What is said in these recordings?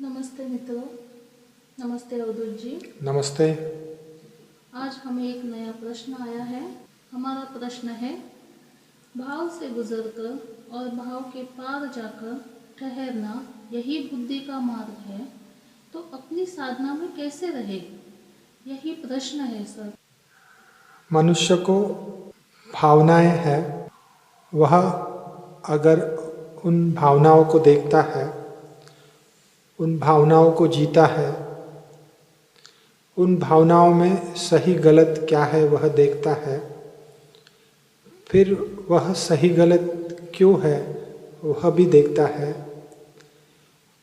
नमस्ते मित्रों। नमस्ते अवधूत जी। नमस्ते। आज हमें एक नया प्रश्न आया है। हमारा प्रश्न है, भाव से गुजरकर और भाव के पार जाकर ठहरना यही बुद्धि का मार्ग है, तो अपनी साधना में कैसे रहे? यही प्रश्न है सर। मनुष्य को भावनाएं हैं, वह अगर उन भावनाओं को देखता है, उन भावनाओं को जीता है, उन भावनाओं में सही गलत क्या है वह देखता है, फिर वह सही गलत क्यों है वह भी देखता है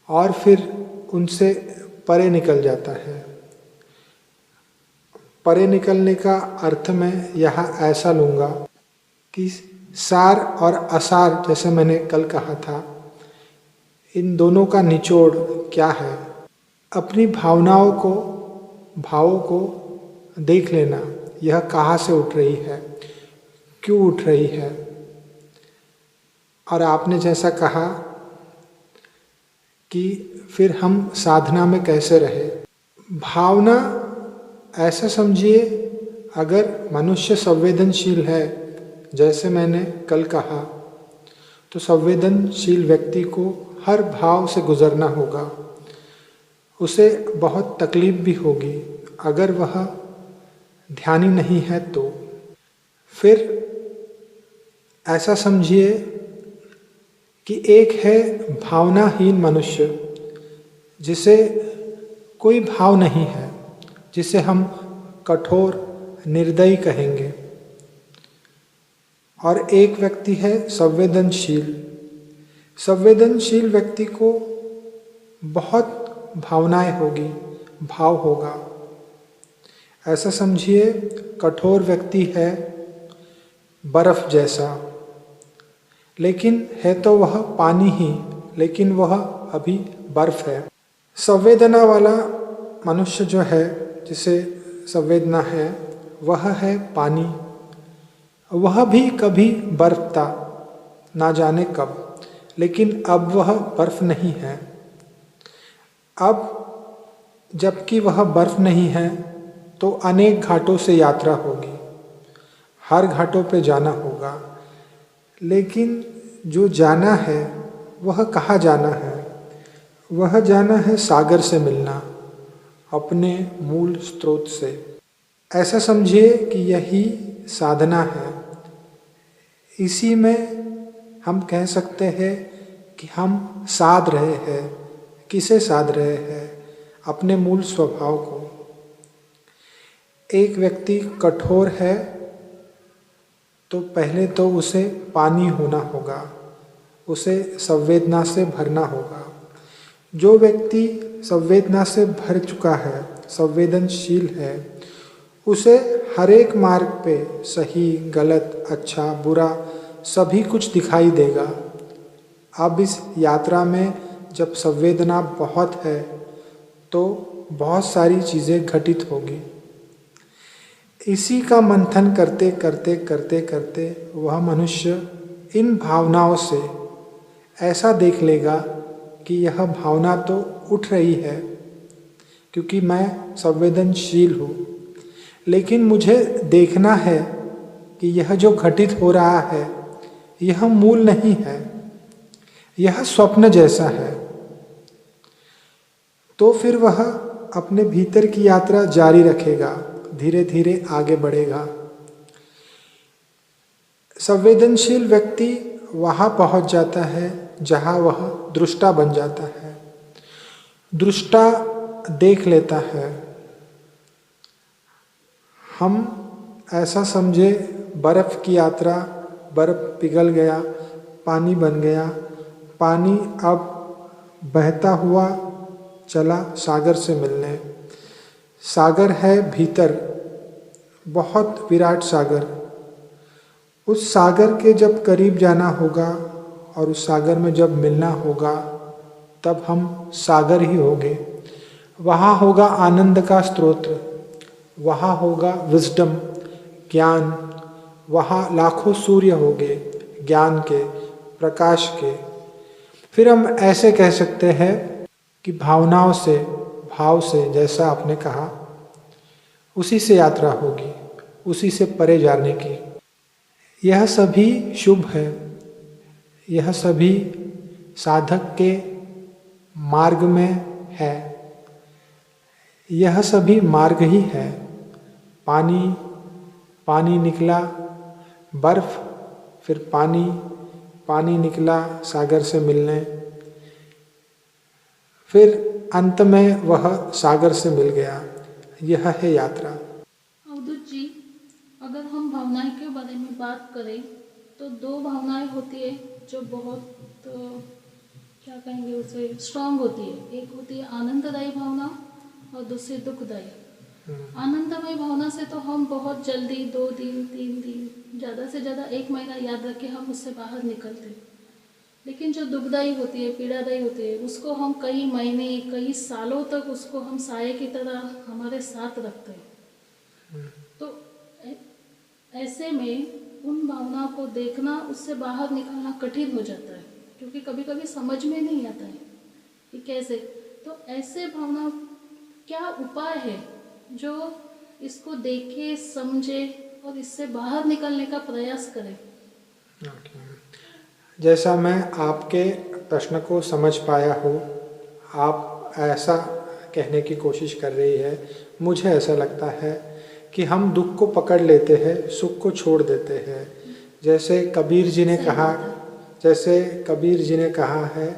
और फिर उनसे परे निकल जाता है। परे निकलने का अर्थ मैं यहाँ ऐसा लूँगा कि सार और असार, जैसे मैंने कल कहा था, इन दोनों का निचोड़ क्या है। अपनी भावनाओं को, भावों को देख लेना, यह कहाँ से उठ रही है, क्यों उठ रही है। और आपने जैसा कहा कि फिर हम साधना में कैसे रहे। भावना ऐसा समझिए, अगर मनुष्य संवेदनशील है, जैसे मैंने कल कहा, तो संवेदनशील व्यक्ति को हर भाव से गुजरना होगा। उसे बहुत तकलीफ भी होगी अगर वह ध्यानी नहीं है तो। फिर ऐसा समझिए कि एक है भावनाहीन मनुष्य, जिसे कोई भाव नहीं है, जिसे हम कठोर निर्दयी कहेंगे। और एक व्यक्ति है संवेदनशील। संवेदनशील व्यक्ति को बहुत भावनाएं होगी, भाव होगा। ऐसा समझिए, कठोर व्यक्ति है बर्फ जैसा, लेकिन है तो वह पानी ही, लेकिन वह अभी बर्फ है। संवेदना वाला मनुष्य जो है, जिसे संवेदना है, वह है पानी। वह भी कभी बर्फ था, ना जाने कब, लेकिन अब वह बर्फ नहीं है। अब जबकि वह बर्फ नहीं है तो अनेक घाटों से यात्रा होगी, हर घाटों पे जाना होगा। लेकिन जो जाना है वह कहाँ जाना है? वह जाना है सागर से मिलना, अपने मूल स्रोत से। ऐसा समझिए कि यही साधना है। इसी में हम कह सकते हैं कि हम साध रहे हैं। किसे साध रहे हैं? अपने मूल स्वभाव को। एक व्यक्ति कठोर है तो पहले तो उसे पानी होना होगा, उसे संवेदना से भरना होगा। जो व्यक्ति संवेदना से भर चुका है, संवेदनशील है, उसे हर एक मार्ग पे सही गलत, अच्छा बुरा सभी कुछ दिखाई देगा। अब इस यात्रा में जब संवेदना बहुत है तो बहुत सारी चीज़ें घटित होगी। इसी का मंथन करते करते करते करते वह मनुष्य इन भावनाओं से ऐसा देख लेगा कि यह भावना तो उठ रही है, क्योंकि मैं संवेदनशील हूँ, लेकिन मुझे देखना है कि यह जो घटित हो रहा है यह मूल नहीं है, यह स्वप्न जैसा है। तो फिर वह अपने भीतर की यात्रा जारी रखेगा, धीरे धीरे आगे बढ़ेगा। संवेदनशील व्यक्ति वहाँ पहुँच जाता है जहाँ वह दृष्टा बन जाता है। दृष्टा देख लेता है। हम ऐसा समझे, बर्फ की यात्रा, बर्फ पिघल गया, पानी बन गया। पानी अब बहता हुआ चला सागर से मिलने। सागर है भीतर, बहुत विराट सागर। उस सागर के जब करीब जाना होगा और उस सागर में जब मिलना होगा, तब हम सागर ही होंगे। वहाँ होगा आनंद का स्रोत, वहाँ होगा विजडम, ज्ञान। वहाँ लाखों सूर्य होंगे ज्ञान के, प्रकाश के। फिर हम ऐसे कह सकते हैं कि भावनाओं से, भाव से, जैसा आपने कहा, उसी से यात्रा होगी, उसी से परे जाने की। यह सभी शुभ है, यह सभी साधक के मार्ग में है, यह सभी मार्ग ही है। पानी, पानी निकला, बर्फ, फिर पानी, पानी निकला सागर से मिलने, फिर अंत में वह सागर से मिल गया। यह है यात्रा। अवधूत जी, अगर हम भावनाएं के बारे में बात करें तो दो भावनाएं होती है जो बहुत क्या कहेंगे उसे, स्ट्रांग होती है। एक होती है आनंददायी भावना और दूसरी दुखदायी। आनंदमय भावना से तो हम बहुत जल्दी 2 दिन 3 दिन, ज़्यादा से ज़्यादा 1 महीना याद रख के हम उससे बाहर निकलते हैं। लेकिन जो दुखदायी होती है, पीड़ादायी होती है, उसको हम कई महीने, कई सालों तक उसको हम साये की तरह हमारे साथ रखते हैं। तो ऐसे में उन भावनाओं को देखना, उससे बाहर निकलना कठिन हो जाता है, क्योंकि कभी कभी समझ में नहीं आता है कि कैसे। तो ऐसे भावना, क्या उपाय है जो इसको देखे, समझे और इससे बाहर निकलने का प्रयास करें? जैसा मैं आपके प्रश्न को समझ पाया हूँ, आप ऐसा कहने की कोशिश कर रही है, मुझे ऐसा लगता है कि हम दुख को पकड़ लेते हैं, सुख को छोड़ देते हैं। जैसे कबीर जी ने कहा है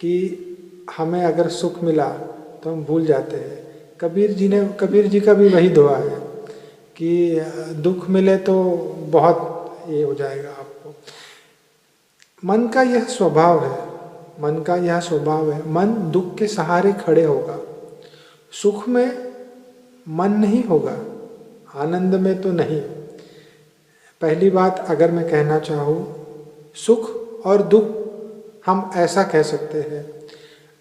कि हमें अगर सुख मिला तो हम भूल जाते हैं। कबीर जी का भी वही दुआ है कि दुख मिले तो बहुत ये हो जाएगा आपको। मन का यह स्वभाव है, मन दुख के सहारे खड़े होगा, सुख में मन नहीं होगा, आनंद में तो नहीं। पहली बात अगर मैं कहना चाहूँ, सुख और दुख हम ऐसा कह सकते हैं।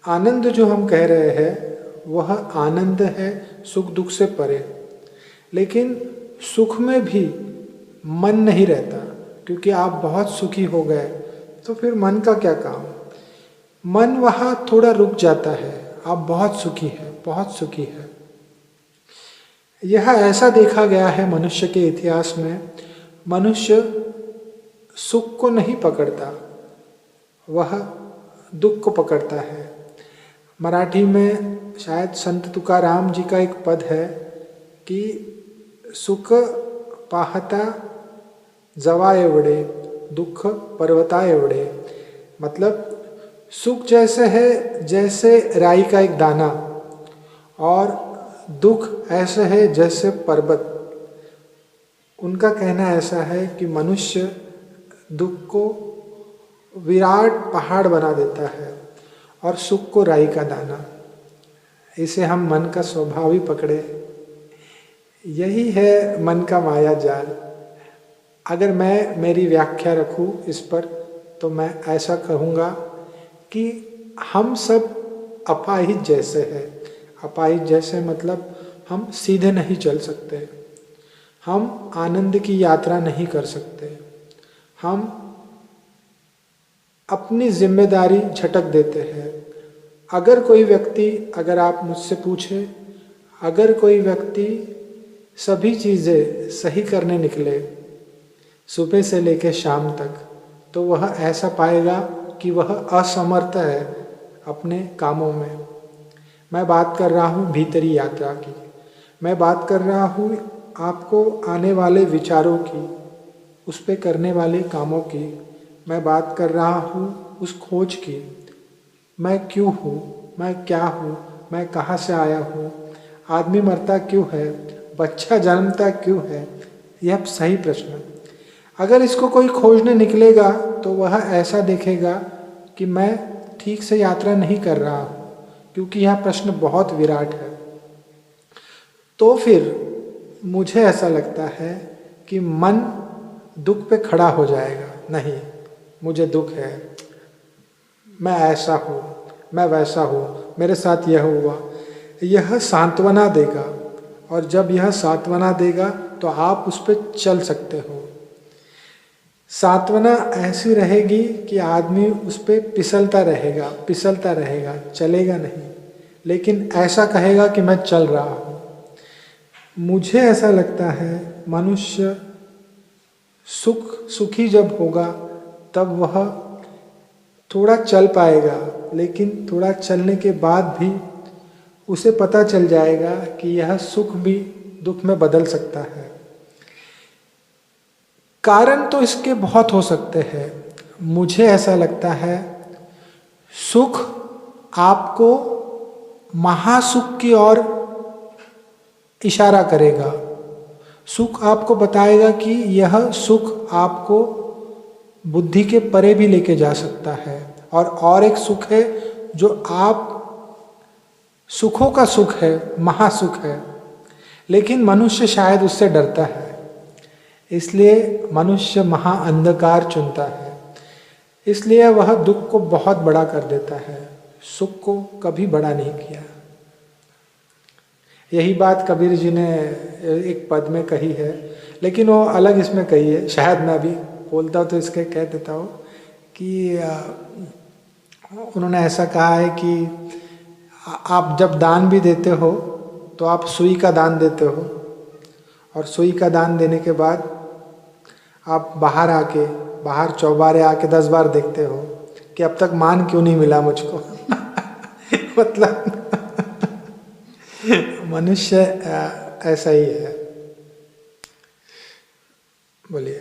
आनंद जो हम कह रहे हैं वह आनंद है सुख दुख से परे। लेकिन सुख में भी मन नहीं रहता, क्योंकि आप बहुत सुखी हो गए तो फिर मन का क्या काम। मन वहाँ थोड़ा रुक जाता है, आप बहुत सुखी है। यह ऐसा देखा गया है मनुष्य के इतिहास में, मनुष्य सुख को नहीं पकड़ता, वह दुख को पकड़ता है। मराठी में शायद संत तुकाराम जी का एक पद है कि सुख पाहता जवा एवढे, दुख पर्वता एवढे। मतलब सुख जैसे है जैसे राई का एक दाना, और दुख ऐसे है जैसे पर्वत। उनका कहना ऐसा है कि मनुष्य दुख को विराट पहाड़ बना देता है और सुख को राई का दाना। इसे हम मन का स्वभाव ही पकड़े, यही है मन का माया जाल। अगर मैं मेरी व्याख्या रखूं इस पर तो मैं ऐसा कहूँगा कि हम सब अपाहिज जैसे हैं। अपाहिज जैसे मतलब हम सीधे नहीं चल सकते, हम आनंद की यात्रा नहीं कर सकते, हम अपनी जिम्मेदारी झटक देते हैं। अगर आप मुझसे पूछे, अगर कोई व्यक्ति सभी चीज़ें सही करने निकले सुबह से लेकर शाम तक, तो वह ऐसा पाएगा कि वह असमर्थ है अपने कामों में। मैं बात कर रहा हूँ भीतरी यात्रा की, मैं बात कर रहा हूँ आपको आने वाले विचारों की, उस पे करने वाले कामों की। मैं बात कर रहा हूँ उस खोज की, मैं क्यों हूँ, मैं क्या हूँ, मैं कहाँ से आया हूँ, आदमी मरता क्यों है, बच्चा जन्मता क्यों है। यह सही प्रश्न। अगर इसको कोई खोजने निकलेगा तो वह ऐसा देखेगा कि मैं ठीक से यात्रा नहीं कर रहा हूँ, क्योंकि यह प्रश्न बहुत विराट है। तो फिर मुझे ऐसा लगता है कि मन दुख पे खड़ा हो जाएगा। नहीं, मुझे दुख है, मैं ऐसा हूँ, मैं वैसा हूँ, मेरे साथ यह हुआ। यह सांत्वना देगा, और जब यह सांत्वना देगा तो आप उस पर चल सकते हो। सांत्वना ऐसी रहेगी कि आदमी उस पर फिसलता रहेगा, चलेगा नहीं, लेकिन ऐसा कहेगा कि मैं चल रहा हूँ। मुझे ऐसा लगता है मनुष्य सुखी जब होगा तब वह थोड़ा चल पाएगा, लेकिन थोड़ा चलने के बाद भी उसे पता चल जाएगा कि यह सुख भी दुख में बदल सकता है। कारण तो इसके बहुत हो सकते हैं। मुझे ऐसा लगता है सुख आपको महासुख की ओर इशारा करेगा। सुख आपको बताएगा कि यह सुख आपको बुद्धि के परे भी लेके जा सकता है। और एक सुख है जो आप सुखों का सुख है, महासुख है, लेकिन मनुष्य शायद उससे डरता है, इसलिए मनुष्य महाअंधकार चुनता है। इसलिए वह दुख को बहुत बड़ा कर देता है, सुख को कभी बड़ा नहीं किया। यही बात कबीर जी ने एक पद में कही है, लेकिन वो अलग इसमें कही है। शायद मैं अभी बोलता हूँ तो इसके कह देता हूँ कि उन्होंने ऐसा कहा है कि आप जब दान भी देते हो तो आप सुई का दान देते हो, और सुई का दान देने के बाद आप बाहर चौबारे आके 10 बार देखते हो कि अब तक मान क्यों नहीं मिला मुझको। मतलब मनुष्य ऐसा ही है। बोलिए।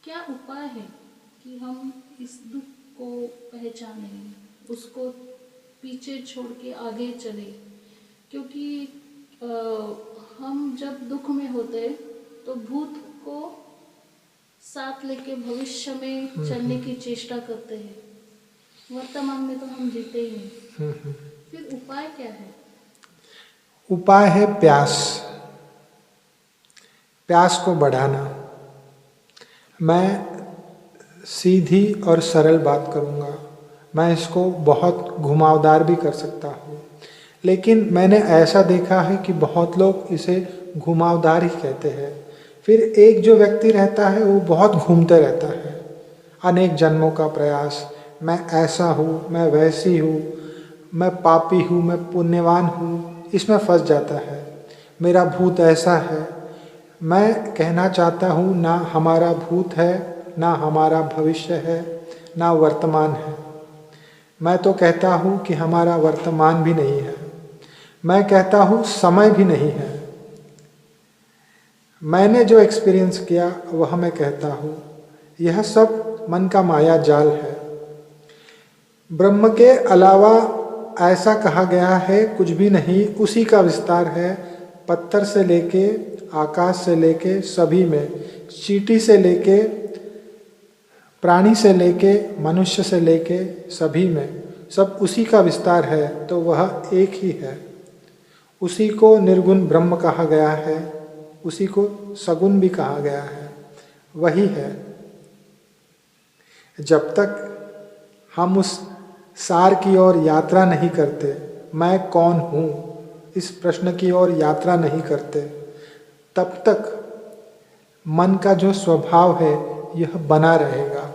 क्या उपाय है कि हम इस दुख को पहचाने, उसको पीछे छोड़ के आगे चले? क्योंकि हम जब दुख में होते तो भूत को साथ लेके भविष्य में चलने की चेष्टा करते हैं, वर्तमान में तो हम जीते ही नहीं। फिर उपाय क्या है? उपाय है प्यास को बढ़ाना। मैं सीधी और सरल बात करूँगा, मैं इसको बहुत घुमावदार भी कर सकता हूँ, लेकिन मैंने ऐसा देखा है कि बहुत लोग इसे घुमावदार ही कहते हैं। फिर एक जो व्यक्ति रहता है वो बहुत घूमते रहता है, अनेक जन्मों का प्रयास, मैं ऐसा हूँ, मैं वैसी हूँ, मैं पापी हूँ, मैं पुण्यवान हूँ, इसमें फंस जाता है। मेरा भूत ऐसा है। मैं कहना चाहता हूँ ना हमारा भूत है, ना हमारा भविष्य है, ना वर्तमान है। मैं तो कहता हूँ कि हमारा वर्तमान भी नहीं है। मैं कहता हूँ समय भी नहीं है। मैंने जो एक्सपीरियंस किया वह मैं कहता हूँ, यह सब मन का माया जाल है। ब्रह्म के अलावा ऐसा कहा गया है कुछ भी नहीं, उसी का विस्तार है। पत्थर से लेके, आकाश से लेके, सभी में, चींटी से लेके, प्राणी से लेके, मनुष्य से लेके, सभी में, सब उसी का विस्तार है। तो वह एक ही है। उसी को निर्गुण ब्रह्म कहा गया है, उसी को सगुण भी कहा गया है, वही है। जब तक हम उस सार की ओर यात्रा नहीं करते, मैं कौन हूँ, इस प्रश्न की ओर यात्रा नहीं करते, तब तक मन का जो स्वभाव है यह बना रहेगा।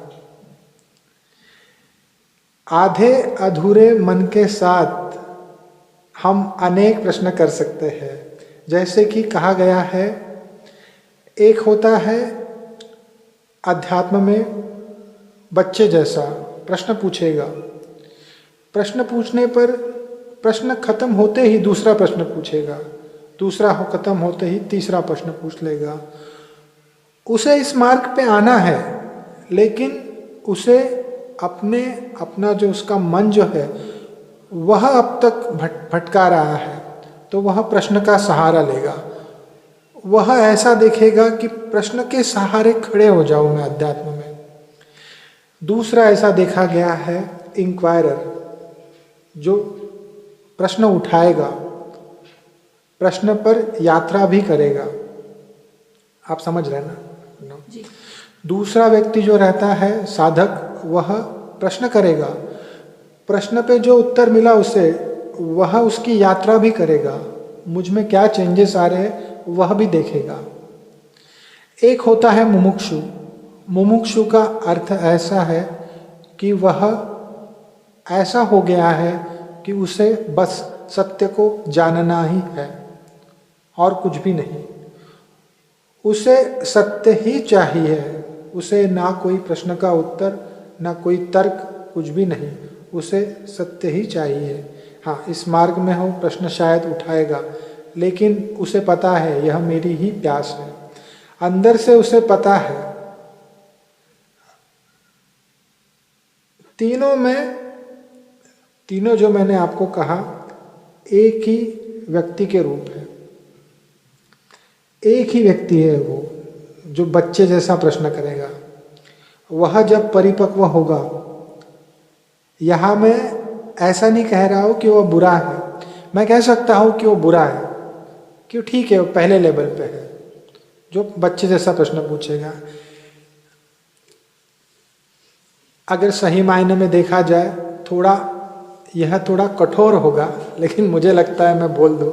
आधे अधूरे मन के साथ हम अनेक प्रश्न कर सकते हैं। जैसे कि कहा गया है, एक होता है अध्यात्म में बच्चे जैसा प्रश्न पूछेगा, प्रश्न पूछने पर प्रश्न खत्म होते ही दूसरा प्रश्न पूछेगा, दूसरा खत्म होते ही तीसरा प्रश्न पूछ लेगा। उसे इस मार्ग पे आना है, लेकिन उसे अपना जो उसका मन जो है वह अब तक भटका रहा है, तो वह प्रश्न का सहारा लेगा। वह ऐसा देखेगा कि प्रश्न के सहारे खड़े हो जाऊं मैं अध्यात्म में। दूसरा ऐसा देखा गया है इंक्वायरर, जो प्रश्न उठाएगा, प्रश्न पर यात्रा भी करेगा। आप समझ रहे ना? जी। दूसरा व्यक्ति जो रहता है साधक, वह प्रश्न करेगा, प्रश्न पे जो उत्तर मिला उसे, वह उसकी यात्रा भी करेगा, मुझ में क्या चेंजेस आ रहे हैं वह भी देखेगा। एक होता है मुमुक्षु, मुमुक्षु का अर्थ ऐसा है कि वह ऐसा हो गया है कि उसे बस सत्य को जानना ही है और कुछ भी नहीं। उसे सत्य ही चाहिए, उसे ना कोई प्रश्न का उत्तर, ना कोई तर्क, कुछ भी नहीं, उसे सत्य ही चाहिए। हाँ, इस मार्ग में हो प्रश्न शायद उठाएगा, लेकिन उसे पता है यह मेरी ही प्यास है, अंदर से उसे पता है। तीनों जो मैंने आपको कहा एक ही व्यक्ति के रूप है, एक ही व्यक्ति है वो जो बच्चे जैसा प्रश्न करेगा। वह जब परिपक्व होगा, यहाँ मैं ऐसा नहीं कह रहा हूँ कि वह बुरा है, मैं कह सकता हूँ कि वो बुरा है, क्यों ठीक है वो पहले लेवल पे है जो बच्चे जैसा प्रश्न पूछेगा। अगर सही मायने में देखा जाए यह थोड़ा कठोर होगा, लेकिन मुझे लगता है मैं बोल दूं,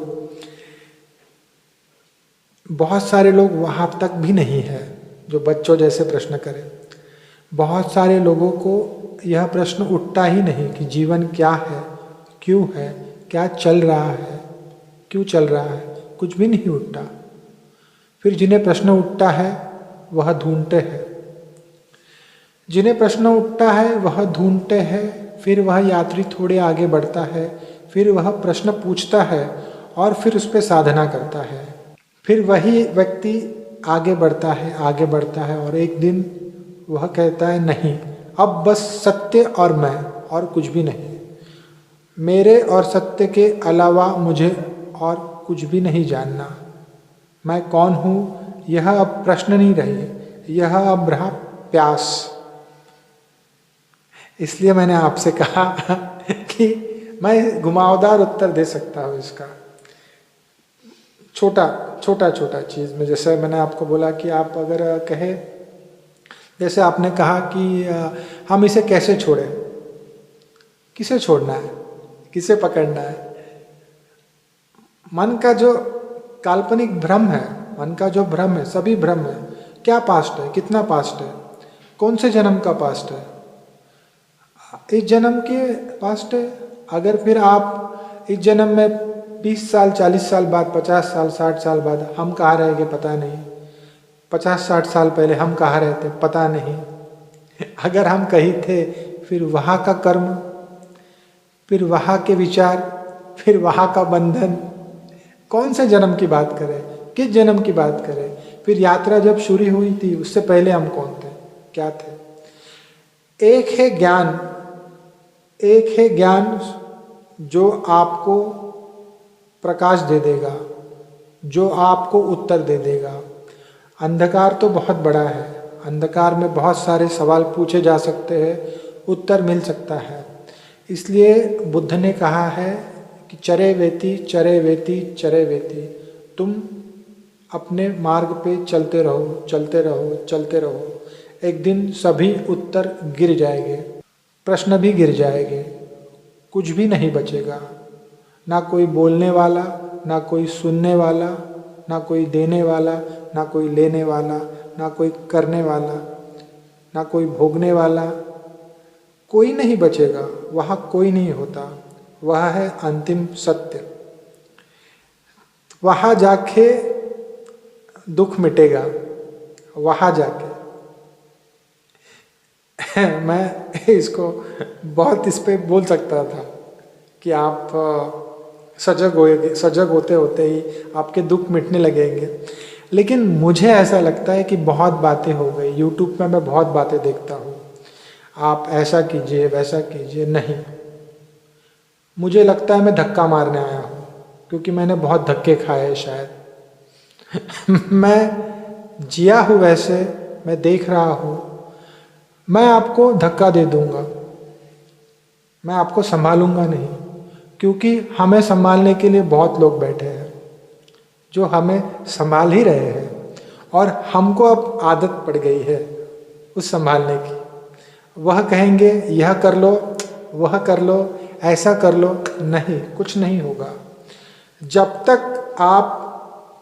बहुत सारे लोग वहाँ तक भी नहीं है जो बच्चों जैसे प्रश्न करें। बहुत सारे लोगों को यह प्रश्न उठता ही नहीं कि जीवन क्या है, क्यों है, क्या चल रहा है, क्यों चल रहा है, कुछ भी नहीं उठता। फिर जिन्हें प्रश्न उठता है वह ढूंढते हैं, जिन्हें प्रश्न उठता है वह ढूंढते हैं, फिर वह यात्री थोड़े आगे बढ़ता है, फिर वह प्रश्न पूछता है और फिर उस पर साधना करता है। फिर वही व्यक्ति आगे बढ़ता है और एक दिन वह कहता है नहीं, अब बस सत्य और मैं और कुछ भी नहीं, मेरे और सत्य के अलावा मुझे और कुछ भी नहीं जानना। मैं कौन हूँ यह अब प्रश्न नहीं रही, यह अब रहा प्यास। इसलिए मैंने आपसे कहा कि मैं घुमावदार उत्तर दे सकता हूँ इसका, छोटा चीज़ में। जैसे मैंने आपको बोला कि आप अगर कहे, जैसे आपने कहा कि हम इसे कैसे छोड़ें, किसे छोड़ना है, किसे पकड़ना है। मन का जो काल्पनिक भ्रम है, मन का जो भ्रम है, सभी भ्रम है। क्या पास्ट है, कितना पास्ट है, कौन से जन्म का पास्ट है, इस जन्म के पास्ट है। अगर फिर आप इस जन्म में 20 साल 40 साल बाद, 50 साल 60 साल बाद हम कहाँ रहेंगे पता नहीं, 50-60 साल पहले हम कहाँ रहते पता नहीं। अगर हम कहीं थे, फिर वहाँ का कर्म, फिर वहाँ के विचार, फिर वहाँ का बंधन, कौन से जन्म की बात करें, किस जन्म की बात करें। फिर यात्रा जब शुरू हुई थी उससे पहले हम कौन थे, क्या थे। एक है ज्ञान जो आपको प्रकाश दे देगा, जो आपको उत्तर दे देगा। अंधकार तो बहुत बड़ा है, अंधकार में बहुत सारे सवाल पूछे जा सकते हैं, उत्तर मिल सकता है। इसलिए बुद्ध ने कहा है कि चरे वेति चरे वेति चरे वेति, तुम अपने मार्ग पे चलते रहो चलते रहो चलते रहो। एक दिन सभी उत्तर गिर जाएंगे, प्रश्न भी गिर जाएंगे, कुछ भी नहीं बचेगा। ना कोई बोलने वाला, ना कोई सुनने वाला, ना कोई देने वाला, ना कोई लेने वाला, ना कोई करने वाला, ना कोई भोगने वाला, कोई नहीं बचेगा। वहाँ कोई नहीं होता, वह है अंतिम सत्य। वहाँ जाके दुख मिटेगा, वहाँ जाके। मैं इसको बहुत इस पे बोल सकता था कि आप सजग होते होते ही आपके दुख मिटने लगेंगे, लेकिन मुझे ऐसा लगता है कि बहुत बातें हो गई। यूट्यूब में मैं बहुत बातें देखता हूँ, आप ऐसा कीजिए वैसा कीजिए, नहीं, मुझे लगता है मैं धक्का मारने आया हूँ, क्योंकि मैंने बहुत धक्के खाए शायद। मैं जिया हूँ वैसे, मैं देख रहा हूँ, मैं आपको धक्का दे दूंगा, मैं आपको संभालूंगा नहीं, क्योंकि हमें संभालने के लिए बहुत लोग बैठे हैं जो हमें संभाल ही रहे हैं, और हमको अब आदत पड़ गई है उस संभालने की। वह कहेंगे यह कर लो, वह कर लो, ऐसा कर लो, नहीं, कुछ नहीं होगा। जब तक आप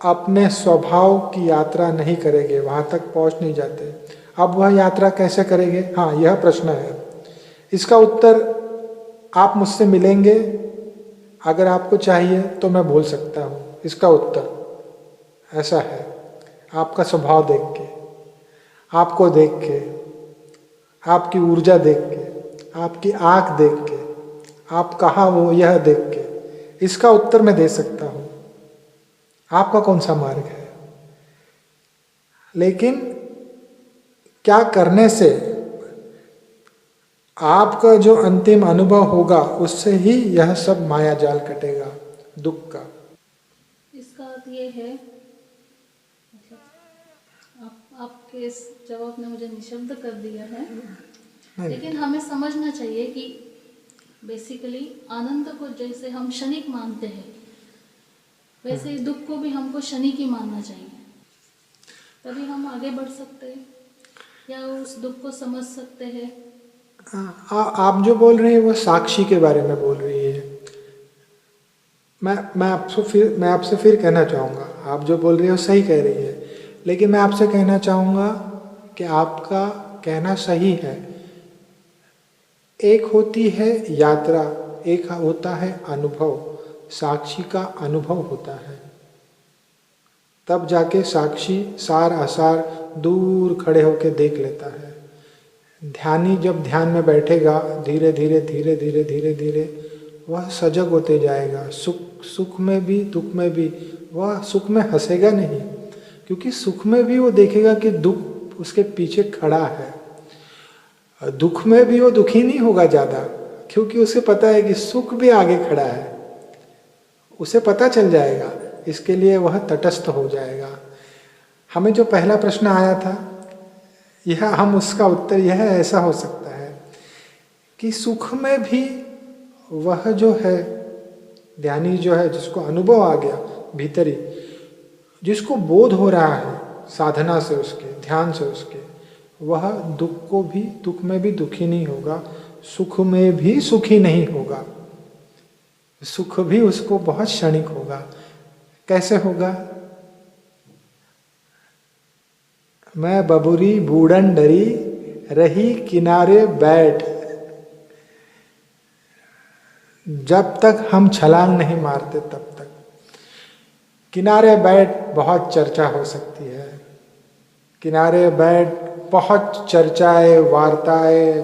अपने स्वभाव की यात्रा नहीं करेंगे, वहाँ तक पहुँच नहीं जाते। अब वह यात्रा कैसे करेंगे? हाँ, यह प्रश्न है। इसका उत्तर आप मुझसे मिलेंगे, अगर आपको चाहिए तो मैं बोल सकता हूँ। इसका उत्तर ऐसा है, आपका स्वभाव देख के, आपको देख के, आपकी ऊर्जा देख के, आपकी आंख देख के, आप कहाँ हो यह देख के, इसका उत्तर मैं दे सकता हूँ आपका कौन सा मार्ग है। लेकिन क्या करने से आपका जो अंतिम अनुभव होगा उससे ही यह सब माया जाल कटेगा, दुख का। इसका अर्थ ये है, मतलब आपके इस जवाब ने मुझे निशब्द कर दिया है। लेकिन हमें समझना चाहिए कि बेसिकली आनंद को जैसे हम क्षणिक मानते हैं, वैसे ही दुख को भी हमको क्षणिक ही मानना चाहिए, तभी हम आगे बढ़ सकते हैं या उस दुख को समझ सकते हैं। आप जो बोल रही हैं वो साक्षी के बारे में बोल रही है। मैं आपसे फिर कहना चाहूँगा, आप जो बोल रही हो सही कह रही है, लेकिन मैं आपसे कहना चाहूँगा कि आपका कहना सही है। एक होती है यात्रा, एक होता है अनुभव। साक्षी का अनुभव होता है, तब जाके साक्षी सार आसार दूर खड़े होके देख लेता है। ध्यानी जब ध्यान में बैठेगा, धीरे धीरे धीरे धीरे धीरे धीरे वह सजग होते जाएगा। सुख में भी दुख में भी वह सुख में हंसेगा नहीं, क्योंकि सुख में भी वो देखेगा कि दुख उसके पीछे खड़ा है। दुख में भी वो दुखी नहीं होगा ज़्यादा, क्योंकि उसे पता है कि सुख भी आगे खड़ा है। उसे पता चल जाएगा, इसके लिए वह तटस्थ हो जाएगा। हमें जो पहला प्रश्न आया था, यह हम उसका उत्तर यह ऐसा हो सकता है कि सुख में भी वह जो है ध्यानी जो है, जिसको अनुभव आ गया भीतरी, जिसको बोध हो रहा है साधना से, उसके ध्यान से उसके, वह दुख में भी दुखी नहीं होगा, सुख में भी सुखी नहीं होगा। सुख भी उसको बहुत क्षणिक होगा। कैसे होगा? मैं बबुरी बूढ़न डरी रही किनारे बैठ, जब तक हम छलांग नहीं मारते तब तक। किनारे बैठ बहुत चर्चा हो सकती है, किनारे बैठ बहुत चर्चाएं, वार्ताएं,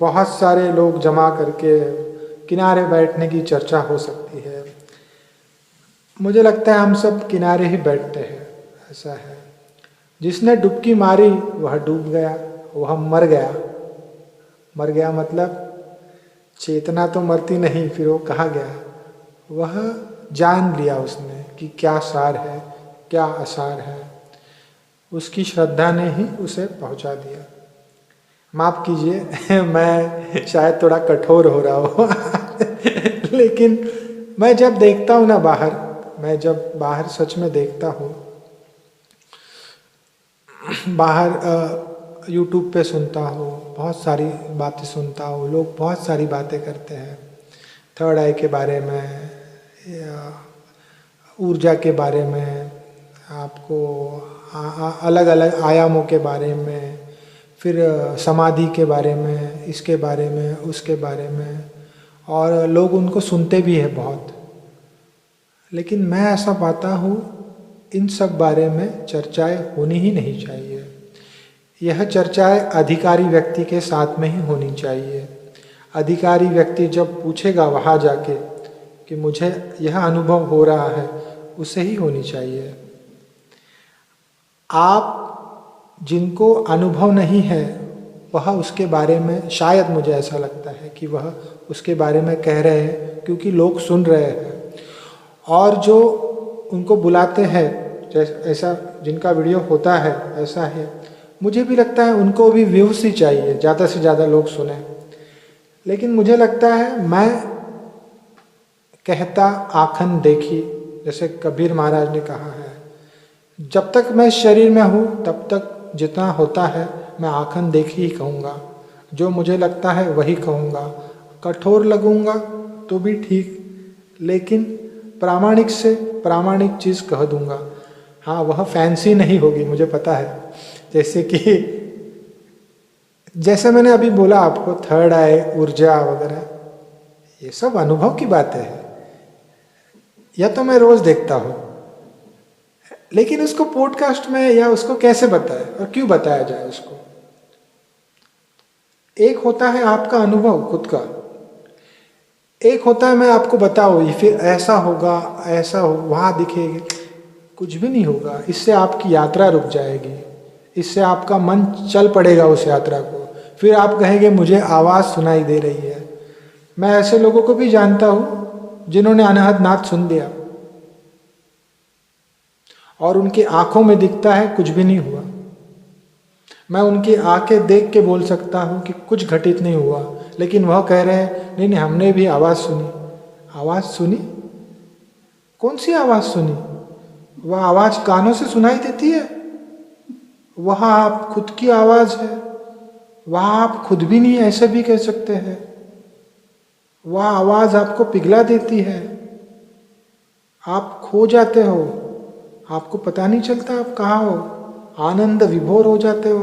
बहुत सारे लोग जमा करके किनारे बैठने की चर्चा हो सकती है। मुझे लगता है हम सब किनारे ही बैठते हैं, ऐसा है। जिसने डुबकी मारी वह डूब गया, वह मर गया। मर गया मतलब चेतना तो मरती नहीं, फिर वो कहाँ गया? वह जान लिया उसने कि क्या सार है, क्या असार है। उसकी श्रद्धा ने ही उसे पहुंचा दिया। माफ कीजिए मैं शायद थोड़ा कठोर हो रहा हूँ लेकिन मैं जब देखता हूँ ना बाहर, मैं जब बाहर सच में देखता हूँ, बाहर यूट्यूब पे सुनता हूँ, बहुत सारी बातें सुनता हूँ, लोग बहुत सारी बातें करते हैं थर्ड आई के बारे में, ऊर्जा के बारे में, आपको अलग अलग आयामों के बारे में, फिर समाधि के बारे में, इसके बारे में, उसके बारे में, और लोग उनको सुनते भी हैं बहुत। लेकिन मैं ऐसा पाता हूँ इन सब बारे में चर्चाएं होनी ही नहीं चाहिए। यह चर्चाएं अधिकारी व्यक्ति के साथ में ही होनी चाहिए। अधिकारी व्यक्ति जब पूछेगा वहाँ जाके कि मुझे यह अनुभव हो रहा है, उसे ही होनी चाहिए। आप जिनको अनुभव नहीं है वह उसके बारे में, शायद मुझे ऐसा लगता है कि वह उसके बारे में कह रहे हैं क्योंकि लोग सुन रहे हैं, और जो उनको बुलाते हैं, जैसे ऐसा जिनका वीडियो होता है ऐसा है, मुझे भी लगता है उनको भी व्यूज़ ही चाहिए, ज़्यादा से ज़्यादा लोग सुने। लेकिन मुझे लगता है मैं कहता आखन देखी, जैसे कबीर महाराज ने कहा है, जब तक मैं शरीर में हूँ तब तक जितना होता है मैं आखन देखी ही कहूँगा, जो मुझे लगता है वही कहूँगा। कठोर लगूँगा तो भी ठीक, लेकिन प्रामाणिक से प्रामाणिक चीज़ कह दूँगा। हाँ, वह फैंसी नहीं होगी, मुझे पता है। जैसे कि जैसे मैंने अभी बोला आपको, थर्ड आई, ऊर्जा वगैरह, ये सब अनुभव की बातें हैं। या तो मैं रोज देखता हूं, लेकिन उसको पॉडकास्ट में या उसको कैसे बताए और क्यों बताया जाए उसको? एक होता है आपका अनुभव खुद का, एक होता है मैं आपको बताऊं ये फिर ऐसा होगा, ऐसा हो, वहां दिखेगी, कुछ भी नहीं होगा। इससे आपकी यात्रा रुक जाएगी, इससे आपका मन चल पड़ेगा उस यात्रा को। फिर आप कहेंगे मुझे आवाज सुनाई दे रही है। मैं ऐसे लोगों को भी जानता हूं जिन्होंने अनहद नाद सुन लिया और उनकी आंखों में दिखता है कुछ भी नहीं हुआ। मैं उनकी आंखें देख के बोल सकता हूं कि कुछ घटित नहीं हुआ, लेकिन वह कह रहे हैं नहीं नहीं हमने भी आवाज सुनी। आवाज सुनी? कौन सी आवाज सुनी? वह आवाज कानों से सुनाई देती है? वह आप खुद की आवाज है, वह आप खुद भी नहीं, ऐसे भी कह सकते हैं। वह आवाज आपको पिघला देती है, आप खो जाते हो, आपको पता नहीं चलता आप कहाँ हो, आनंद विभोर हो जाते हो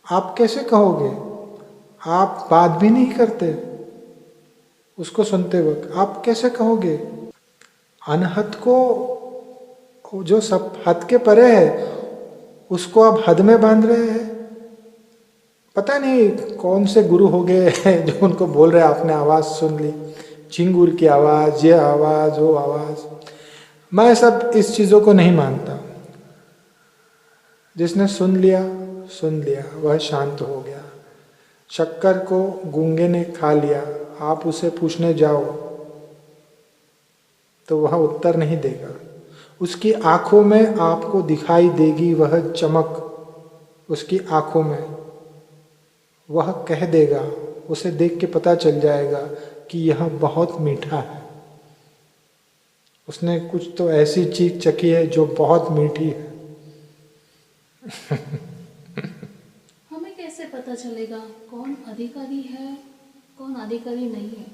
आप कैसे कहोगे? आप बात भी नहीं करते उसको सुनते वक्त, आप कैसे कहोगे? अनहद को जो सब हद के परे है उसको आप हद में बांध रहे हैं। पता नहीं कौन से गुरु हो गए जो उनको बोल रहे आपने आवाज सुन ली, झिंगुर की आवाज, ये आवाज, वो आवाज। मैं सब इस चीजों को नहीं मानता। जिसने सुन लिया वह शांत हो गया। शक्कर को गूंगे ने खा लिया, आप उसे पूछने जाओ तो वह उत्तर नहीं देगा। उसकी आंखों में आपको दिखाई देगी वह चमक, उसकी आंखों में वह कह देगा, उसे देख के पता चल जाएगा कि यह बहुत मीठा है। उसने कुछ तो ऐसी चीज चखी है जो बहुत मीठी है। हमें कैसे पता चलेगा कौन अधिकारी है, कौन अधिकारी नहीं है?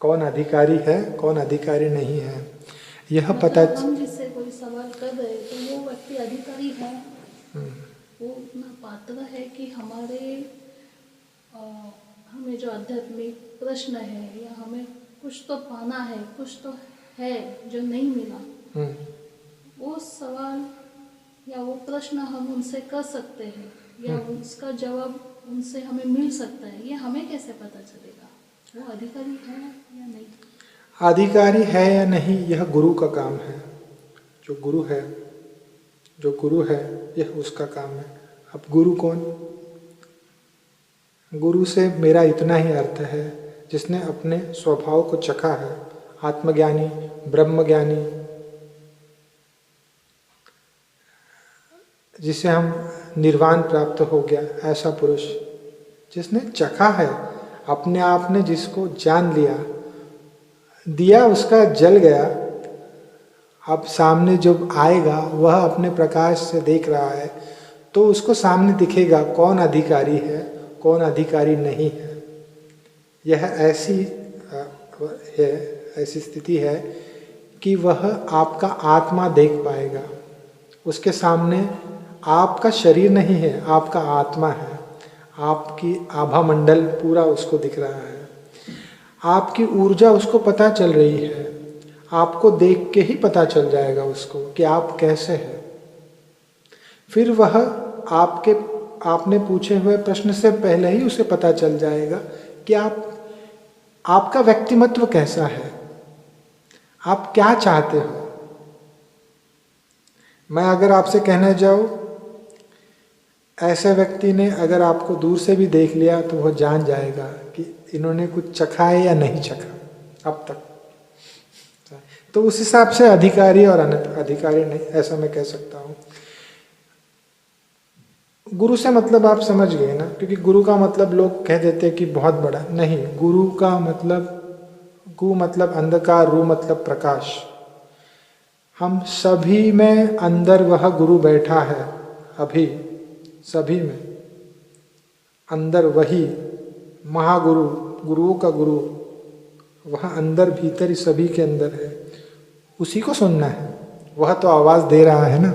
कौन अधिकारी है, कौन अधिकारी नहीं है, यह पता। हम जिससे कोई सवाल कर रहे तो वो व्यक्ति अधिकारी है, वो उतना पात्र है कि हमें जो आध्यात्मिक प्रश्न है या हमें कुछ तो पाना है, कुछ तो है जो नहीं मिला, वो सवाल या वो प्रश्न हम उनसे कर सकते हैं या उसका जवाब उनसे हमें मिल सकता है। ये हमें कैसे पता चलेगा वो अधिकारी है या नहीं? अधिकारी है या नहीं यह गुरु का काम है। जो गुरु है यह उसका काम है। अब गुरु कौन? गुरु से मेरा इतना ही अर्थ है जिसने अपने स्वभाव को चखा है, आत्मज्ञानी, ब्रह्मज्ञानी, जिसे हम निर्वाण प्राप्त हो गया, ऐसा पुरुष जिसने चखा है अपने आप ने, जिसको जान लिया, दिया उसका जल गया। अब सामने जब आएगा वह अपने प्रकाश से देख रहा है तो उसको सामने दिखेगा कौन अधिकारी है, कौन अधिकारी नहीं है। यह ऐसी स्थिति है कि वह आपका आत्मा देख पाएगा। उसके सामने आपका शरीर नहीं है, आपका आत्मा है। आपकी आभा मंडल पूरा उसको दिख रहा है, आपकी ऊर्जा उसको पता चल रही है। आपको देख के ही पता चल जाएगा उसको कि आप कैसे हैं। फिर वह आपने पूछे हुए प्रश्न से पहले ही उसे पता चल जाएगा कि आपका व्यक्तिमत्व कैसा है, आप क्या चाहते हो। मैं अगर आपसे कहने जाऊं, ऐसे व्यक्ति ने अगर आपको दूर से भी देख लिया तो वह जान जाएगा कि इन्होंने कुछ चखा है या नहीं चखा अब तक। तो उस हिसाब से अधिकारी और अनधिकारी नहीं, ऐसा मैं कह सकता हूँ। गुरु से मतलब आप समझ गए ना, क्योंकि गुरु का मतलब लोग कह देते हैं कि बहुत बड़ा नहीं। गुरु का मतलब, गु मतलब अंधकार, रू मतलब प्रकाश। हम सभी में अंदर वह गुरु बैठा है। अभी सभी में अंदर वही महागुरु, गुरुओं का गुरु, वह अंदर भीतर ही सभी के अंदर है। उसी को सुनना है। वह तो आवाज दे रहा है ना,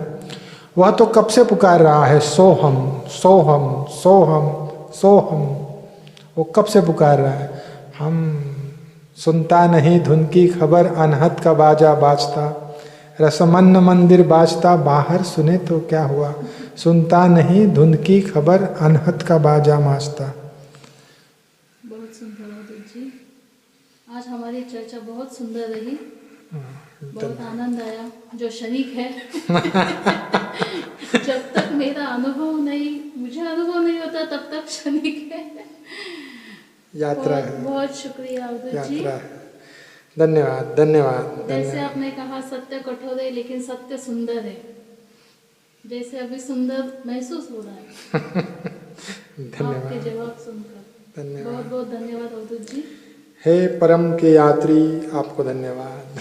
वह तो कब से पुकार रहा है सोहम सोहम सोहम सोहम। वो कब से पुकार रहा है। हम सुनता नहीं धुन की खबर, अनहद का बाजा बाजता, रसमन्न मंदिर बाजता, बाहर सुने तो क्या हुआ। सुनता नहीं धुन की खबर, अनहद का बाजा बाजता। बहुत सुंदर अवधूत जी, आज हमारी चर्चा बहुत सुंदर रही, बहुत आनंद आया। जो शरीक है जब तक मेरा अनुभव नहीं, मुझे अनुभव नहीं होता तब तक शरीक है। यात्रा है, बहुत शुक्रिया अवधूत जी। यात्रा है। धन्यवाद धन्यवाद। जैसे आपने कहा सत्य कठोर है लेकिन सत्य सुंदर है, जैसे अभी सुंदर महसूस हो रहा है आपके जवाब सुनकर। धन्यवाद। बहुत बहुत धन्यवाद अवधूत जी। हे परम के यात्री, आपको धन्यवाद।